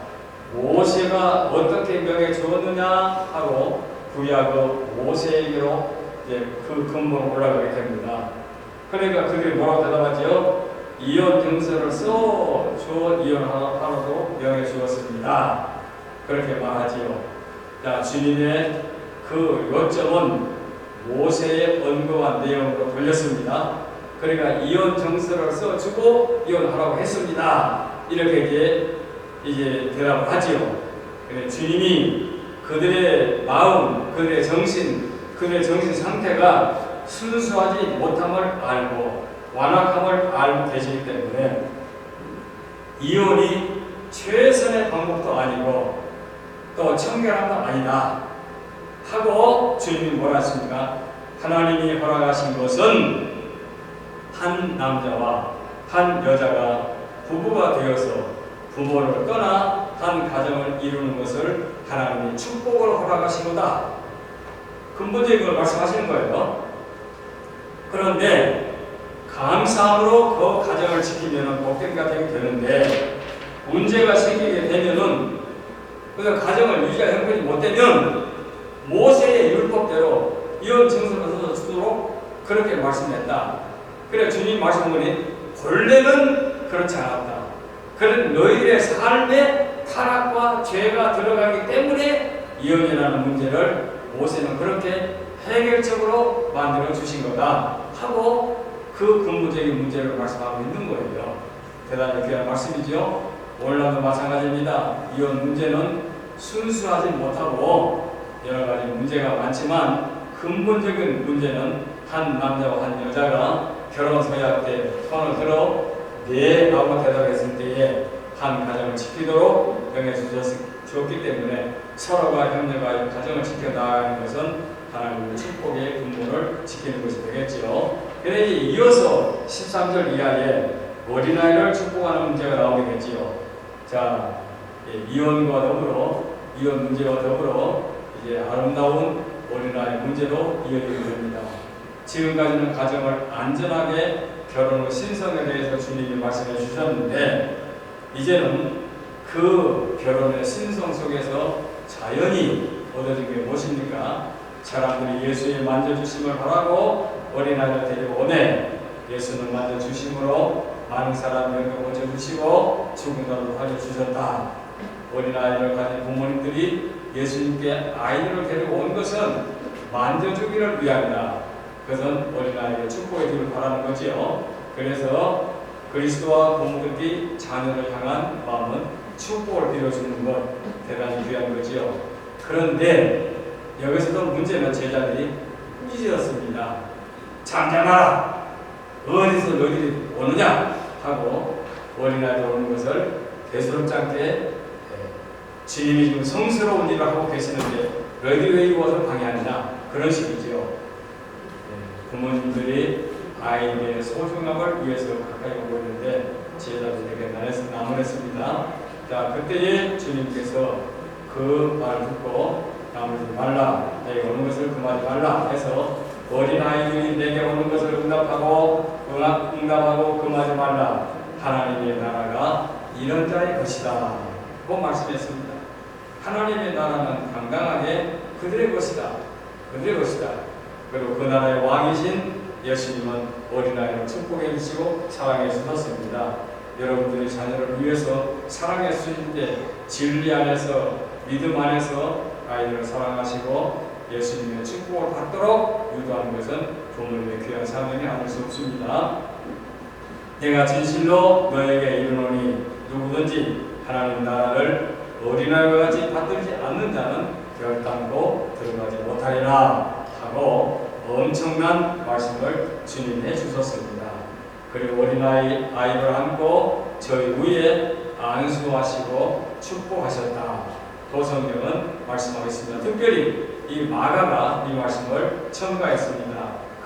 모세가 어떻게 명해 주었느냐 하고 구약의 모세에게로 이제 그 근본으로 올라가게 됩니다. 그러니까 그들이 뭐라고 대답하지요? 이혼 증서를 써 줘 이혼하라고 명해 주었습니다. 그렇게 말하지요. 자, 주님의 그 요점은 모세의 언급한 내용으로 돌렸습니다. 그러니까 이혼 증서를 써주고 이혼하라고 했습니다. 이렇게 이제 대답을 하지요. 근데 주님이 그들의 마음, 그들의 정신 상태가 순수하지 못함을 알고 완악함을 알고 계시기 때문에 이혼이 최선의 방법도 아니고 또 청결함도 아니다 하고 주님이 뭐라 했습니까? 하나님이 허락하신 것은 한 남자와 한 여자가 부부가 되어서 부모를 떠나 한 가정을 이루는 것을 하나님이 축복을 허락하신 거다. 근본적인 걸 말씀하시는 거예요. 그런데 감사함으로 그 가정을 지키면 복된 가정이 되는데 문제가 생기게 되면은 그 가정을 유지할 형편이 못 되면 모세의 율법대로 이혼 증서를 써서 주도록 그렇게 말씀했다. 그래 주님 말씀하니 본래는 그렇지 않았다. 그런 너희들의 삶에 타락과 죄가 들어가기 때문에 이혼이라는 문제를 모세는 그렇게 해결적으로 만들어 주신 거다 하고 그 근본적인 문제를 말씀하고 있는 거예요. 대단히 귀한 말씀이죠. 오늘날도 마찬가지입니다. 이혼 문제는 순수하지 못하고 여러 가지 문제가 많지만 근본적인 문제는 한 남자와 한 여자가 결혼 서약 때 손을 들어 네 라고 대답했을 때에 한 가정을 지키도록 명해 주었기 때문에 서로가 협력하여 가정을 지켜나가는 것은 하나님의 축복의 근본을 지키는 것이 되겠지요. 그래서 이어서 13절 이하에 어린아이를 축복하는 문제가 나오게 되지요. 자, 이혼과 더불어 이혼 문제와 더불어 이제 아름다운 어린아이 문제로 이어지게 됩니다. 지금까지는 가정을 안전하게 결혼의 신성에 대해서 주님이 말씀해 주셨는데 이제는 그 결혼의 신성 속에서 자연히 얻어진 게 무엇입니까? 사람들이 예수의 만져주심을 바라고 어린아이를 데리고 오네. 예수는 만져주심으로 많은 사람을 고쳐주시고 죽은 자도 살려주셨다. 어린아이를 가진 부모님들이 예수님께 아이들을 데리고 온 것은 만져주기를 위함이다. 그것은 어린아이의 축복해 주길 바라는 거지요. 그래서 그리스도와 부모들이 자녀를 향한 마음은 축복을 빌어주는 것 대단히 귀한 거지요. 그런데 여기서도 문제는 제자들이 꾸짖었습니다. 잠잠하라. 어디서 너희들이 오느냐 하고 어린아이들 오는 것을 대수롭지 않게 주님이 지금 성스러운 일을 하고 계시는데 너희들이 왜 이곳을 방해하느냐 그런 식이지요. 부모님들이 아이의 소중함을 위해서 가까이 오고 있는데 제자들에게 나무랬습니다. 자, 그때에 주님께서 그 말을 듣고 나무지 말라, 내게 오는 것을 금하지 말라 해서 어린아이들이 내게 오는 것을 응답하고 금하지 말라. 하나님의 나라가 이런 자의 것이다 고 말씀했습니다. 하나님의 나라는 당당하게 그들의 것이다. 그들의 것이다. 그리고 그 나라의 왕이신 예수님은 어린아이를 축복해 주시고 사랑해 주셨습니다. 여러분들의 자녀를 위해서 사랑해 주실 때 진리 안에서 믿음 안에서 아이들을 사랑하시고 예수님의 축복을 받도록 유도하는 것은 부모님의 귀한 사명이 아닐 수 없습니다. 내가 진실로 너에게 이르노니 누구든지 하나님 나라를 어린아이와 같이 받들지 않는 자는 결단코 들어가지 못하리라 하고 엄청난 말씀을 주님이 해주셨습니다. 그리고 어린아이를 안고 저희 위에 안수하시고 축복하셨다. 도성경은 말씀하겠습니다. 특별히 이 마가가 이 말씀을 첨가했습니다.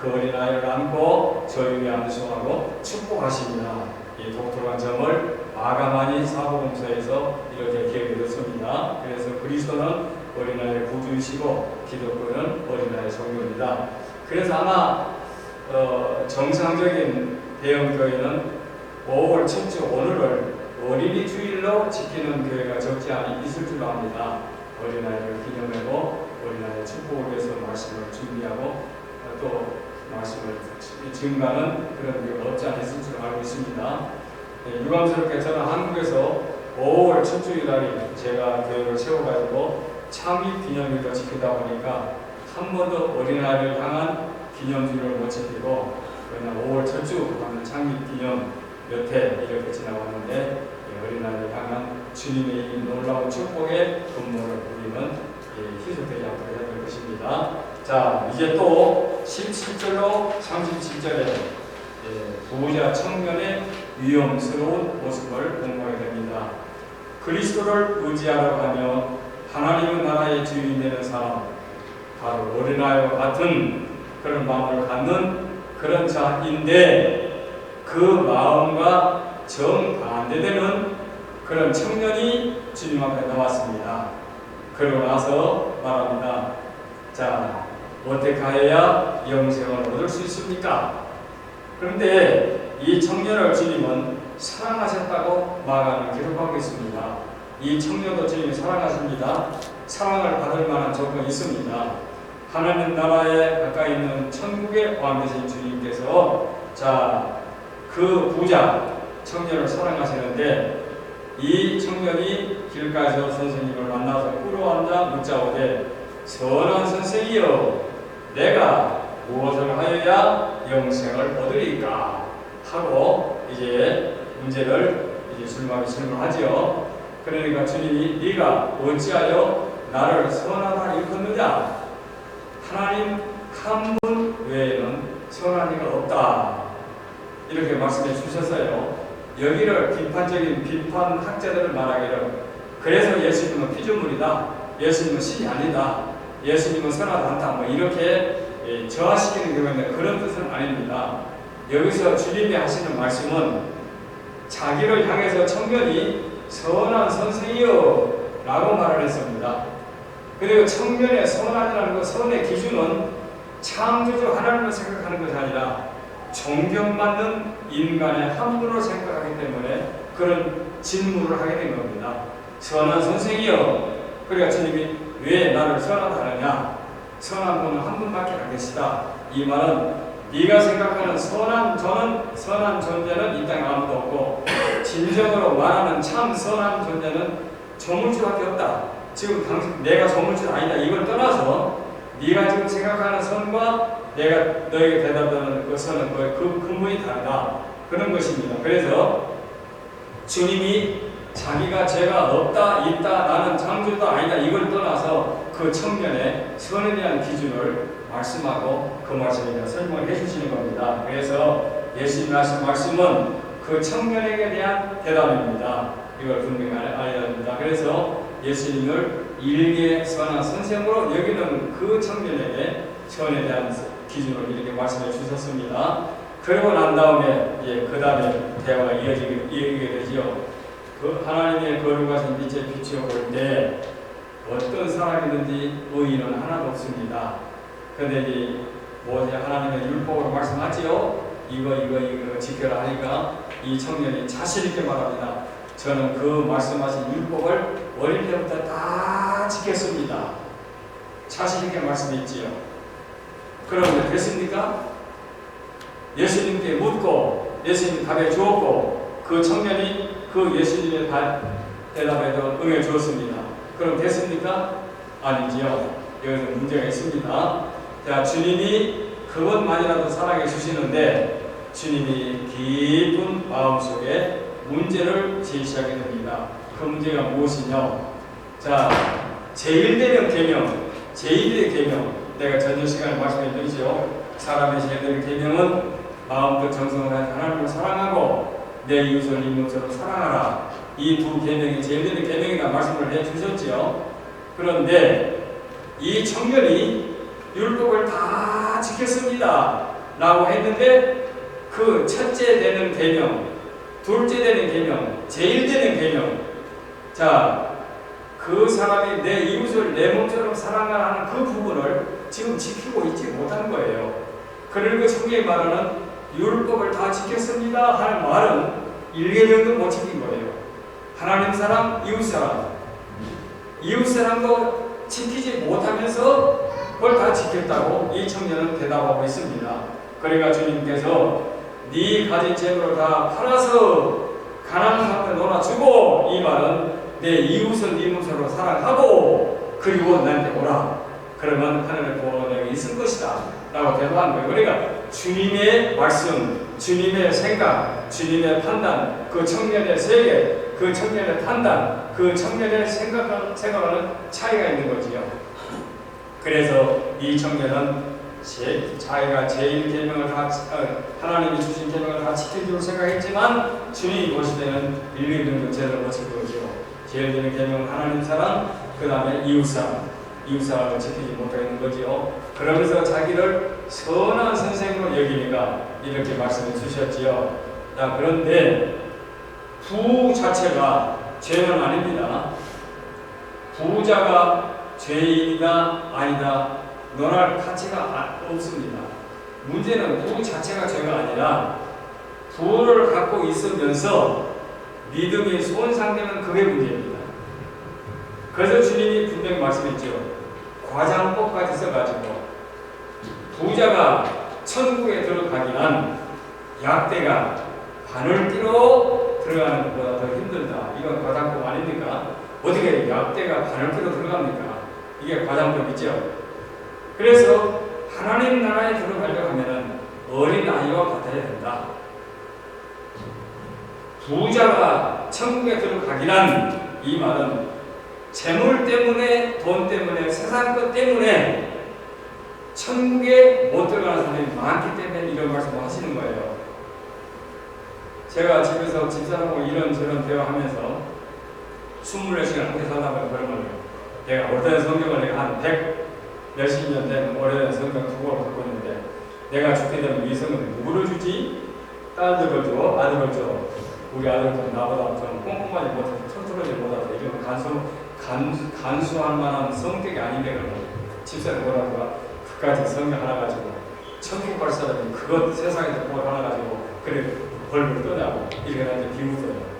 그 어린아이를 안고 저희 위에 안수하고 축복하십니다. 이 독특한 점을 마가만이 사복음서에서 이렇게 기억해뒀습니다. 그래서 그리스도는 어린아이의 구주이시고 기독교는 어린아이의 종교입니다. 그래서 아마 정상적인 대형교회는 5월 첫주 오늘을 어린이 주일로 지키는 교회가 적지 않이 있을 줄로 압니다. 어린아이를 기념하고 어린아이의 축복을 위해서 말씀을 준비하고 또 말씀을 증가하는 그런 교회가 없지 않이 있을 줄 알고 있습니다. 네, 유감스럽게 저는 한국에서 5월 첫 주일날이 제가 교회를 세워가지고 창립 기념일도 지키다 보니까 한 번도 어린아이를 향한 기념주일을 못 지키고 그냥 5월 첫 주 하는 창립 기념 몇 해 이렇게 지나왔는데 어린아이를 향한 주님의 이 놀라운 축복의 분모를 우리는 희석되지 않도록 해야 될 것입니다. 자, 이제 또 17절로 37절에 부자 청년의 위험스러운 모습을 공부하게 됩니다. 그리스도를 의지하러 가며 하나님의 나라의 주인 되는 사람, 바로 어린아이와 같은 그런 마음을 갖는 그런 자인데 그 마음과 정반대되는 그런 청년이 주님 앞에 나왔습니다. 그러고 나서 말합니다. 자, 어떻게 하여야 영생을 얻을 수 있습니까? 그런데 이 청년을 주님은 사랑하셨다고 마가는 기록하고 있습니다. 이 청년도 주님이 사랑하십니다. 사랑을 받을 만한 조건이 있습니다. 하나님 나라에 가까이 있는 천국의 왕 되신 주님께서 자, 그 부자 청년을 사랑하시는데 이 청년이 길가에서 선생님을 만나서 꿇어앉아 묻자오되 선한 선생이여 내가 무엇을 하여야 영생을 얻으리까 하고 이제 문제를 이제 질문하지요. 그러니까 주님이 네가 어찌하여 나를 선하다 일컫느냐? 하나님 한 분 외에는 선한 이가 없다. 이렇게 말씀해 주셨어요. 여기를 비판적인 비판 학자들을 말하기를 그래서 예수님은 피조물이다. 예수님은 신이 아니다. 예수님은 선하지 않다. 뭐 이렇게 저하시키는 경우가 있는데 그런 뜻은 아닙니다. 여기서 주님이 하시는 말씀은 자기를 향해서 청년이 선한 선생이여 라고 말을 했습니다. 그리고 청년의 선한이라는 것, 선의 기준은 창조주 하나님을 생각하는 것이 아니라 존경받는 인간의 한 분으로 생각하기 때문에 그런 질문을 하게 된 겁니다. 선한 선생이여, 그러니까 주님이 왜 나를 선하다 하느냐? 선한 분은 한 분밖에 안 계시다. 이 말은 네가 생각하는 선한 존재는 이 땅에 아무도 없고 진정으로 말하는 참 선한 존재는 조물주밖에 없다. 지금 내가 조물주 아니다. 이걸 떠나서 네가 지금 생각하는 선과 내가 너에게 대답하는 그 선은 그 근본이 다르다. 그런 것입니다. 그래서 주님이 자기가 죄가 없다, 있다, 나는 창조도 아니다. 이걸 떠나서 그 청년의 선에 대한 기준을 말씀하고 그 말씀에 설명을 해주시는 겁니다. 그래서 예수님이 하신 말씀은 그 청년에게 대한 대답입니다. 이걸 분명히 알아야 합니다. 그래서 예수님을 일개 선한 선생으로 여기는 그 청년에게 선에 대한 기준을 이렇게 말씀해 주셨습니다. 그러고 난 다음에 그 다음에 대화가 이어지게 되지요. 그 하나님의 거룩하신 빛에 비추어 볼 때 어떤 사람이든지 의인은 하나도 없습니다. 그런데 이 모세 하나님의 율법으로 말씀하지요. 이거 지켜라 하니까 이 청년이 자신 있게 말합니다. 저는 그 말씀하신 율법을 어릴 때부터 다 지켰습니다. 자신 있게 말씀했지요. 그런데 됐습니까? 예수님께 묻고 예수님 답해 주었고 그 청년이 그 예수님의 대답에도 응해 주었습니다. 그럼 됐습니까? 아니지요. 여기서 문제가 있습니다. 자, 주님이 그것만이라도 사랑해 주시는데 주님이 깊은 마음속에 문제를 제시하게 됩니다. 그 문제가 무엇이냐? 자, 제1대령 계명, 제1의 계명, 내가 전전 시간에 말씀해 드리죠. 사람의 제1의 계명은 마음도 정성을 하여 하나님을 사랑하고 내 이웃을 네 몸처럼 사랑하라. 이 두 계명이 제1의 계명이라 말씀을 해 주셨지요. 그런데 이 청년이 율법을 다 지켰습니다 라고 했는데 그 첫째 되는 계명, 둘째 되는 계명, 제일 되는 계명, 자, 그 사람이 내 이웃을 내 몸처럼 사랑하는 그 부분을 지금 지키고 있지 못한 거예요. 그리고 성경이 말하는 율법을 다 지켰습니다 하는 말은 1계명도 못 지킨 거예요. 하나님 사람, 이웃 사람, 이웃 사람도 지키지 못하면서 그걸 다 지켰다고 이 청년은 대답하고 있습니다. 그러니까 주님께서 네 가진 재물을 다 팔아서 가난한 앞에 놀아주고, 이 말은 내 이웃을 네 몸처럼 사랑하고 그리고 나한테 오라. 그러면 하늘의 구원이 내게 있을 것이다 라고 대답한 거예요. 그러니까 주님의 말씀, 주님의 생각, 주님의 판단, 그 청년의 세계, 그 청년의 판단, 그 청년의 생각하는 차이가 있는 거지요. 그래서 이 청년은 자기가 제일 계명을 다 하나님이 주신 계명을 다 지킬 줄 생각했지만 주님이 보실 때는 1, 2등도 제대로 못 지킬 거죠. 제일 되는 계명은 하나님 사랑, 그 다음에 이웃 사랑, 이웃 사랑을 지키지 못하는 거지요. 그러면서 자기를 선한 선생으로 여기니까 이렇게 말씀해 주셨지요. 자, 그런데 부 자체가 죄는 아닙니다. 부자가 죄인이다 아니다 논할 가치가 없습니다. 문제는 부 자체가 죄가 아니라 부를 갖고 있으면서 믿음이 손상되는 그게 문제입니다. 그래서 주님이 분명히 말씀했죠. 과장법까지 써가지고 부자가 천국에 들어가기는 약대가 바늘띠로 들어가는 것보다 더 힘들다. 이건 과장법 아닙니까? 어떻게 약대가 바늘띠로 들어갑니까? 이게 과장법이죠. 그래서 하나님 나라에 들어가려고 하면 어린 아이와 같아야 된다. 부자가 천국에 들어가기란, 이 말은 재물 때문에, 돈 때문에, 세상 것 때문에 천국에 못 들어가는 사람이 많기 때문에 이런 말씀을 하시는 거예요. 제가 집에서 집사람하고 이런저런 대화하면서 24시간 함께 살다 보면 그러면 내가 오래된 성경을 내가 한 100 몇십 년 된 오래된 성경 두 권을 갖고 있는데, 내가 죽게 되면 이 성경을 누구를 주지? 딸들을 줘? 아들을 줘? 우리 아들은 나보다 좀 꼼꼼하지 못해서 털털하지 못해서 이런 간수할 만한 성격이 아닌데, 그러면 집사님 뭐라고 그까지 성경 하나 가지고 천국 갈 사람이 그것 세상에서 뭘 하나 가지고 그래 벌벌 떠냐고 이렇게 나한테 비웃어요.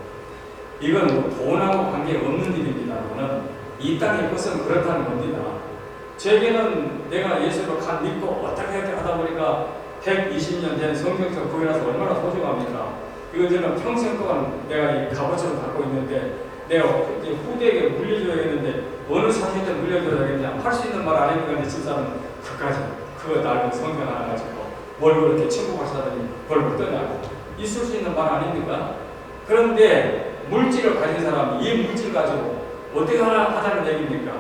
이건 뭐 돈하고 관계없는 일입니다만은 이 땅의 것은 그렇다는 겁니다. 제게는 내가 예수를 믿고 어떻게 하다 보니까 120년 된 성경적 구이라서 얼마나 소중합니까? 이거 저는 평생 동안 내가 이 값어치를 갖고 있는데, 내가 후대에게 물려줘야겠는데 어느 사람한테 물려줘야겠냐, 할 수 있는 말 아니니까 집사는 그까지 그거 날고 성경 하나 가지고 뭘 그렇게 천국 가시다더니 벌벌 떠냐고, 있을 수 있는 말 아닙니까? 그런데 물질을 가진 사람이 이 물질 가지고 어떻게 하자는 얘기입니까?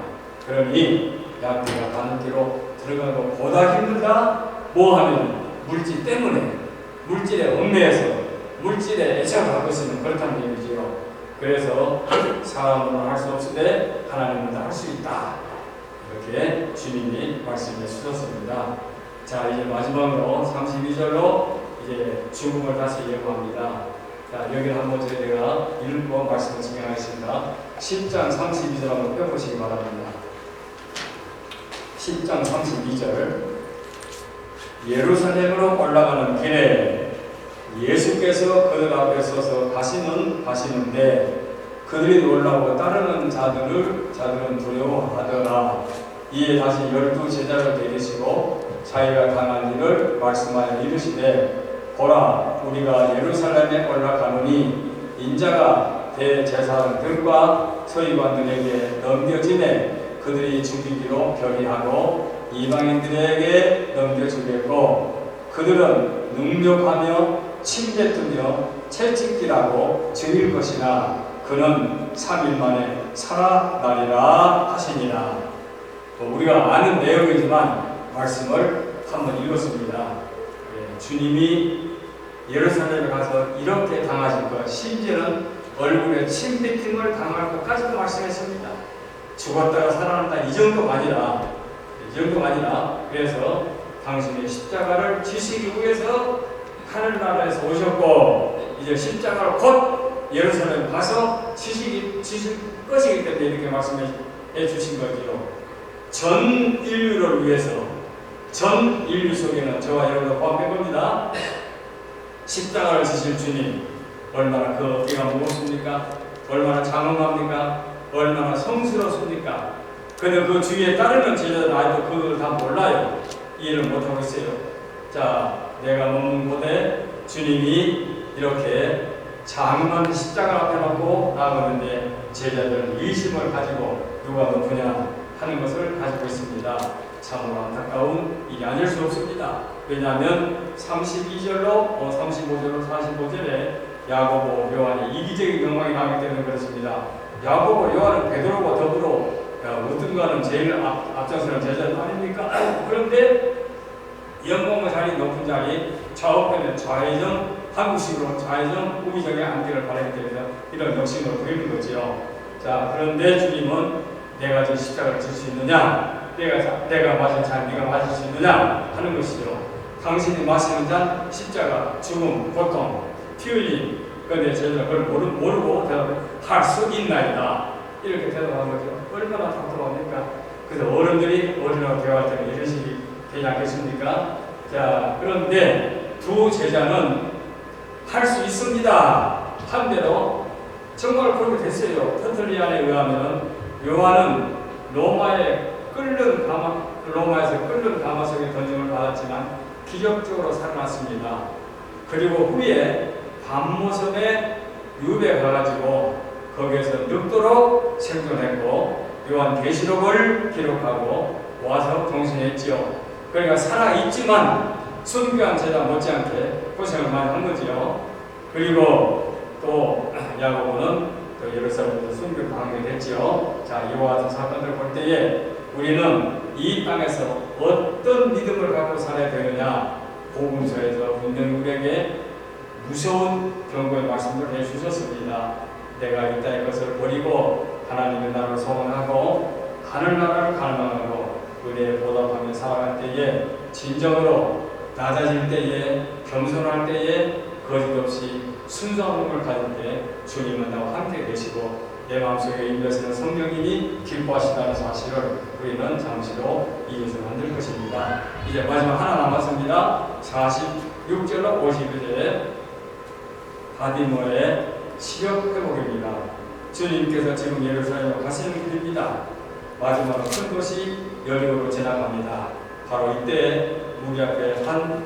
그러니 약대가 바늘띠로 들어가는 거 보다 힘들다? 뭐 하면 물질 때문에, 물질에 얽매여서 물질에 애착을 갖고 있으면 그렇다는 얘기지요. 그래서 사람으로는 할 수 없으되 하나님은 다 할 수 있다. 이렇게 주님이 말씀해 주셨습니다. 자, 이제 마지막으로 32절로 이제 죽음을 다시 예고합니다. 자, 여기를 한번 제가 읽고 말씀을 진행하겠습니다. 10장 32절 한번 펴보시기 바랍니다. 10장 32절. 예루살렘으로 올라가는 길에 예수께서 그들 앞에 서서 가시는데 그들이 놀라고 따르는 자들은 두려워하더라. 이에 다시 12 제자를 데리시고 자기가 당한 일을 말씀하여 이르시되, 보라, 우리가 예루살렘에 올라가노니 인자가 대제사장들과 서기관들에게 넘겨지매 그들이 죽이기로 결의하고 이방인들에게 넘겨주겠고, 그들은 능력하며 침뱉으며 채찍질하고 죽일 것이나 그는 3일 만에 살아나리라 하시니라. 우리가 아는 내용이지만 말씀을 한번 읽었습니다. 주님이 예루살렘에 가서 이렇게 당하실 것, 심지어는 얼굴에 침뱉음을 당할 것까지도 말씀했습니다. 죽었다가 살아난다 이 정도가 아니라 그래서 당신이 십자가를 지시기 위해서 하늘나라에서 오셨고 이제 십자가를 곧 예루살렘 가서 지실 것이기 때문에 이렇게 말씀해 주신 거지요. 전 인류를 위해서, 전 인류 속에는 저와 여러분도 포함된 겁니다. 십자가를 지실 주님 얼마나 그 어깨가 무겁습니까? 얼마나 장엄합니까? 얼마나 성스럽습니까? 근데 그 주위에 따르는 제자들은 아직도 그걸 다 몰라요. 이해를 못하고 있어요. 자, 내가 먹는 곳에 주님이 이렇게 장엄한 십자가 앞에 놓고 나가는데 제자들은 의심을 가지고 누가 높으냐 하는 것을 가지고 있습니다. 참으로 안타까운 일이 아닐 수 없습니다. 왜냐하면 32절로 35절로 45절에 야고보, 요한이 이기적인 영광이 나오기 때문에 그렇습니다. 야고보, 요한은 베드로와 더불어 어떤 거는 제일 앞장서는 제자들 아닙니까? 그런데 영광의 자리, 높은 자리, 좌우편에 좌회전, 한국식으로 좌회전, 우회전에 앉기를 바라기 때문에 이런 욕심을 보이는 거지요. 자, 그런데 주님은 내가 저 십자가를 질 수 있느냐? 내가 마신 잔 네가 마실 수 있느냐? 하는 것이죠. 당신이 마시는 잔, 십자가, 죽음, 고통, 피 흘림. 그런데 저희가 그걸 모르고 대답할 수 있나이다. 이렇게 대답한 거죠. 얼마나 답답합니까? 그래서 어른들이 어린아이하고 대화할 때는 이런 식이 되지 않겠습니까? 자, 그런데 두 제자는 할 수 있습니다. 한 대로 정말 그렇게 됐어요. 터틀리안에 의하면 요한은 로마에서 끓는 가마 속에 던짐을 받았지만 기적적으로 살아났습니다. 그리고 후에 밤모섬에 유배 가가지고 거기에서 늙도록 생존했고 요한 계시록을 기록하고 와서 동생했지요. 그러니까 살아있지만 순교한 제자 못지않게 고생을 많이 한 거지요. 그리고 또 야고보는 또 예루살렘에서 순교 당하게 됐지요. 자, 이와 같은 사건들을 볼 때에 우리는 이 땅에서 어떤 믿음을 갖고 살아야 되느냐, 복음서에서 분명히 우리에게 무서운 경고의 말씀을 해주셨습니다. 내가 이 땅의 것을 버리고 하나님의 나라를 소원하고 하늘나라를 갈망하고 은혜에 보답하며 살아갈 때에 진정으로 낮아질 때에 겸손할 때에 거짓없이 순수함을 가질 때 주님은 나와 함께 계시고 내 마음속에 임하시는 성령님이 기뻐하신다는 사실을 우리는 잠시로 이해서 만들 것입니다. 이제 마지막 하나 남았습니다. 46절로 52절에 바디모의 시력 회복입니다. 주님께서 지금 예루살렘으로 가시는 길입니다. 마지막으로 큰 도시 여리고로 지나갑니다. 바로 이때 우리 앞에 한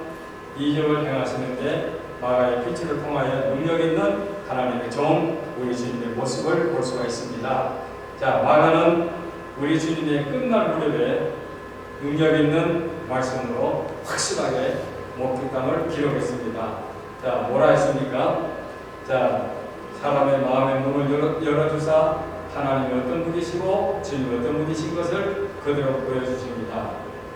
이적을 행하시는데 마가의 빛을 통하여 능력 있는 하나님의 종 우리 주님의 모습을 볼 수가 있습니다. 자, 마가는 우리 주님의 끝날 무렵에 능력 있는 말씀으로 확실하게 목표 땅을 기록했습니다. 자, 뭐라 했습니까? 자, 사람의 마음의 문을 열어주사 하나님이 어떤 분이시고 주님이 어떤 분이신 것을 그대로 보여주십니다.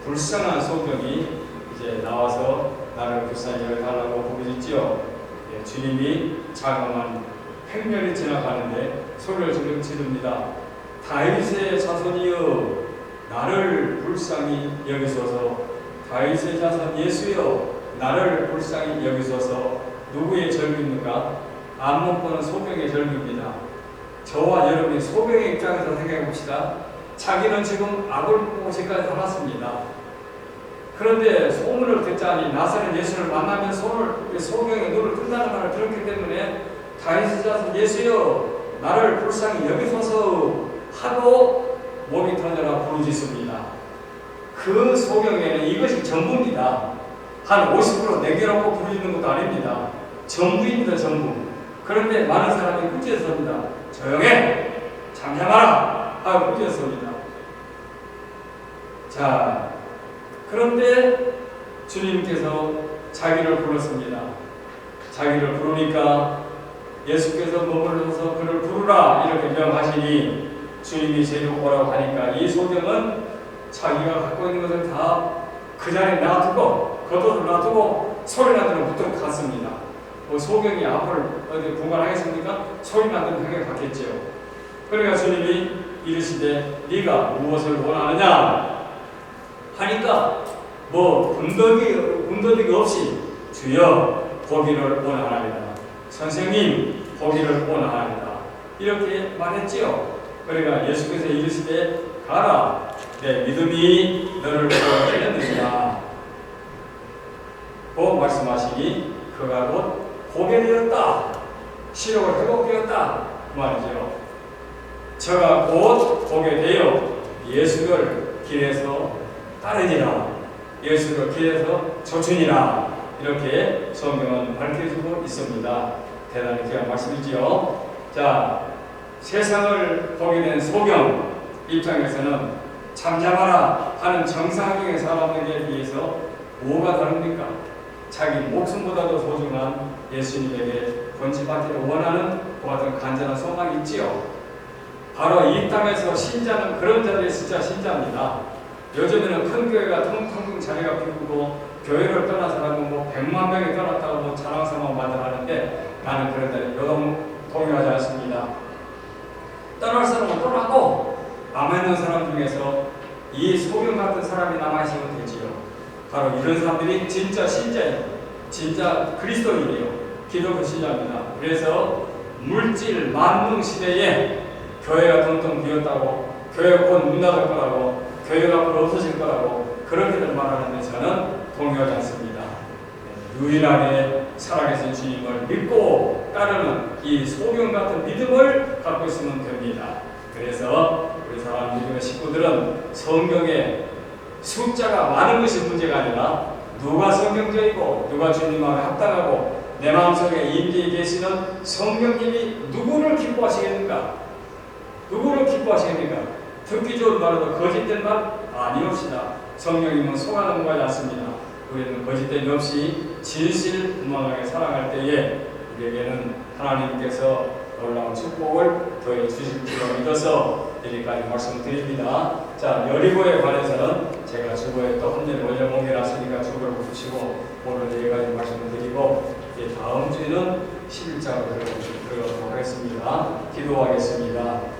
불쌍한 소경이 이제 나와서 나를 불쌍히 여겨달라고 부르짖지요. 예, 주님이 자그마한 행렬이 지나가는데 소리를 지릅니다. 다윗의 자손이여 나를 불쌍히 여기소서. 다윗의 자손 예수여 나를 불쌍히 여기소서. 누구의 절규입니까? 안 못 보는 소경의 절규입니다. 저와 여러분이 소경의 입장에서 생각해 봅시다. 자기는 지금 악을 보고까지 살았습니다. 그런데 소문을 듣자니 나사렛 예수를 만나면 소경의 눈을 뜬다는 말을 들었기 때문에 다윗의 자손 예수여 나를 불쌍히 여기소서 하고 몸이 터져라 부르짖습니다. 그 소경에는 이것이 전부입니다. 한 50% 남겨놓고 부르짖는 것도 아닙니다. 전부입니다. 전부. 그런데 많은 사람이 꾸짖었습니다. 조용해! 잠잠하라! 하고 꾸짖었습니다. 자, 그런데 주님께서 자기를 불렀습니다. 자기를 부르니까 예수께서 머물러서 그를 부르라 이렇게 명하시니 주님이 제대로 오라고 하니까 이 소경은 자기가 갖고 있는 것을 다 그 자리에 놔두고 겉옷을 놔두고 소리 나는 곳으로 갔습니다. 소경이 앞을 어디 분간하겠습니까? 소리 나는 향해 갔겠지요. 그러니까 주님이 이르시되 네가 무엇을 원하느냐 하니까 뭐 군더더기 없이 주여 고기를 원하나이다. 선생님 고기를 원하나이다. 이렇게 말했지요. 그러니까 예수께서 이르시되 가라 내 믿음이 너를 구원하였느니라 고 말씀하시니 그가 곧 보게 되었다. 시력을 회복되었다. 그 말이죠. 저가 곧 보게 되어 예수를 길에서 따르니라. 예수를 길에서 쫓으니라. 이렇게 성경은 밝혀주고 있습니다. 대단히 귀한 말씀이지요. 자, 세상을 보게 된 소경 입장에서는 잠잠하라 하는 정상적인 사람들에 비해서 뭐가 다릅니까? 자기 목숨보다도 소중한 예수님에게 본질받기를 원하는 그 같은 간절한 소망이 있지요. 바로 이 땅에서 신자는 그런 자들이 진짜 신자입니다. 요즘에는 큰 교회가 텅텅 자리가 비우고 교회를 떠난 사람은 뭐 100만 명이 떠났다고 뭐 자랑스러운 말을 하는데 나는 그런 데는 동의하지 않습니다. 떠날 사람은 떠나고 남아있는 사람 중에서 이 소경 같은 사람이 남아있으면 되지요. 바로 이런 사람들이 진짜 신자예요. 진짜 그리스도인이에요. 기독교 신자입니다. 그래서 물질 만능 시대에 교회가 텅텅 비었다고, 교회가 곧 문 닫을 거라고, 교회가 곧 없어질 거라고 그렇게들 말하는데 저는 동의하지 않습니다. 유일하게 살아계신 주님을 믿고 따르는 이 소경 같은 믿음을 갖고 있으면 됩니다. 그래서 우리 사랑하는 믿음의 식구들은 성경에 숫자가 많은 것이 문제가 아니라 누가 성경적이고 누가 주님하고 합당하고 내 마음속에 임재해 계시는 성령님이 누구를 기뻐하시겠는가? 누구를 기뻐하시겠는가? 듣기 좋은 말로도 거짓된 말 아니옵시다. 성령님은 속아 넘어가지 않습니다. 우리는 거짓됨이 없이 진실분명하게 살아갈 때에 우리에게는 하나님께서 놀라운 축복을 더해 주실 줄로 믿어서 여기까지 말씀드립니다. 자, 여리고에 관해서는 제가 주보에 또 한 년 올려놓으셨으니까 주보를 보시고 오늘 여기까지 말씀드리고 다음 주에는 11장으로 들어가도록 하겠습니다. 기도하겠습니다.